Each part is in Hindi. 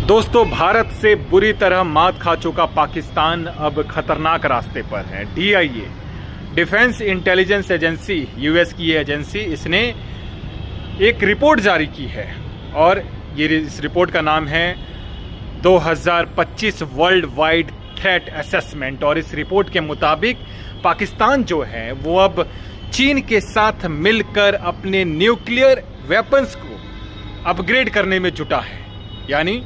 दोस्तों, भारत से बुरी तरह मात खा चुका पाकिस्तान अब खतरनाक रास्ते पर है। DIA, defence intelligence agency, US की ये एजेंसी, इसने एक रिपोर्ट जारी की है और इस रिपोर्ट का नाम है 2025 वर्ल्ड वाइड थ्रेट असेसमेंट। और इस रिपोर्ट के मुताबिक पाकिस्तान जो है वो अब चीन के साथ मिलकर अपने न्यूक्लियर वेपन्स को अपग्रेड करने में जुटा है। यानी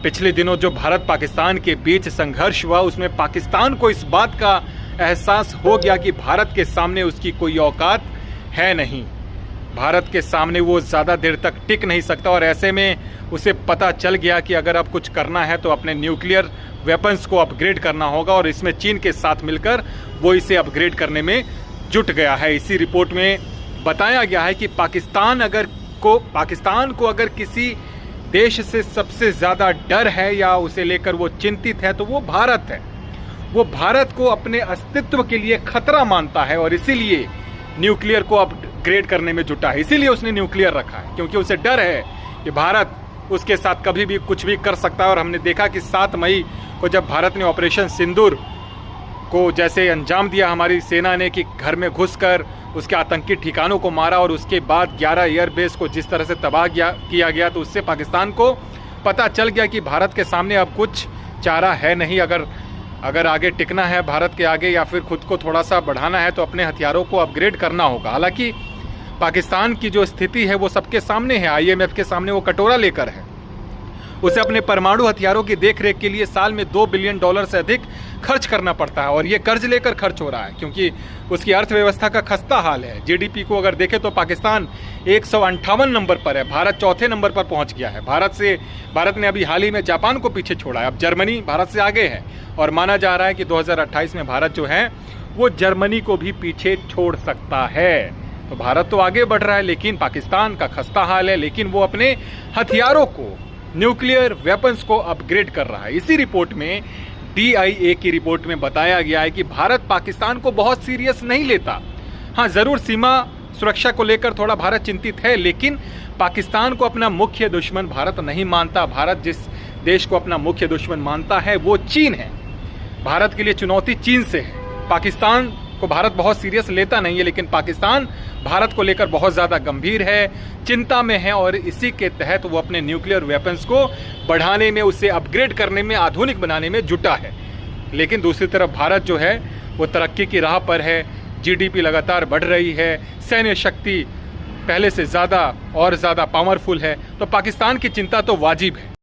पिछले दिनों जो भारत पाकिस्तान के बीच संघर्ष हुआ उसमें पाकिस्तान को इस बात का एहसास हो गया कि भारत के सामने उसकी कोई औकात है नहीं, भारत के सामने वो ज़्यादा देर तक टिक नहीं सकता। और ऐसे में उसे पता चल गया कि अगर अब कुछ करना है तो अपने न्यूक्लियर वेपन्स को अपग्रेड करना होगा और इसमें चीन के साथ मिलकर वो इसे अपग्रेड करने में जुट गया है। इसी रिपोर्ट में बताया गया है कि पाकिस्तान को अगर किसी देश से सबसे ज़्यादा डर है या उसे लेकर वो चिंतित है तो वो भारत है। वो भारत को अपने अस्तित्व के लिए खतरा मानता है और इसीलिए न्यूक्लियर को अपग्रेड करने में जुटा है। इसीलिए उसने न्यूक्लियर रखा है क्योंकि उसे डर है कि भारत उसके साथ कभी भी कुछ भी कर सकता है। और हमने देखा कि 7 मई को जब भारत ने ऑपरेशन सिंदूर को जैसे अंजाम दिया हमारी सेना ने कि घर में घुसकर उसके आतंकी ठिकानों को मारा और उसके बाद 11 एयरबेस को जिस तरह से तबाह किया गया, तो उससे पाकिस्तान को पता चल गया कि भारत के सामने अब कुछ चारा है नहीं। अगर आगे टिकना है भारत के आगे या फिर खुद को थोड़ा सा बढ़ाना है तो अपने हथियारों को अपग्रेड करना होगा। हालांकि पाकिस्तान की जो स्थिति है वो सबके सामने है, IMF के सामने वो कटोरा लेकर है। उसे अपने परमाणु हथियारों की देखरेख के लिए साल में $2 बिलियन से अधिक खर्च करना पड़ता है और ये कर्ज लेकर खर्च हो रहा है क्योंकि उसकी अर्थव्यवस्था का खस्ता हाल है। GDP को अगर देखें तो पाकिस्तान 158 नंबर पर है, भारत 4थे नंबर पर पहुंच गया है। भारत ने अभी हाल ही में जापान को पीछे छोड़ा है, अब जर्मनी भारत से आगे है और माना जा रहा है कि 2028 में भारत जो है वो जर्मनी को भी पीछे छोड़ सकता है। तो भारत तो आगे बढ़ रहा है लेकिन पाकिस्तान का खस्ता हाल है, लेकिन वो अपने हथियारों को, न्यूक्लियर वेपन्स को अपग्रेड कर रहा है। इसी रिपोर्ट में, DIA की रिपोर्ट में बताया गया है कि भारत पाकिस्तान को बहुत सीरियस नहीं लेता। हाँ, ज़रूर सीमा सुरक्षा को लेकर थोड़ा भारत चिंतित है, लेकिन पाकिस्तान को अपना मुख्य दुश्मन भारत नहीं मानता। भारत जिस देश को अपना मुख्य दुश्मन मानता है वो चीन है। भारत के लिए चुनौती चीन से है। पाकिस्तान को भारत बहुत सीरियस लेता नहीं है, लेकिन पाकिस्तान भारत को लेकर बहुत ज़्यादा गंभीर है, चिंता में है और इसी के तहत वो अपने न्यूक्लियर वेपन्स को बढ़ाने में, उसे अपग्रेड करने में, आधुनिक बनाने में जुटा है। लेकिन दूसरी तरफ भारत जो है वो तरक्की की राह पर है, GDP लगातार बढ़ रही है, सैन्य शक्ति पहले से ज़्यादा और ज़्यादा पावरफुल है। तो पाकिस्तान की चिंता तो वाजिब है।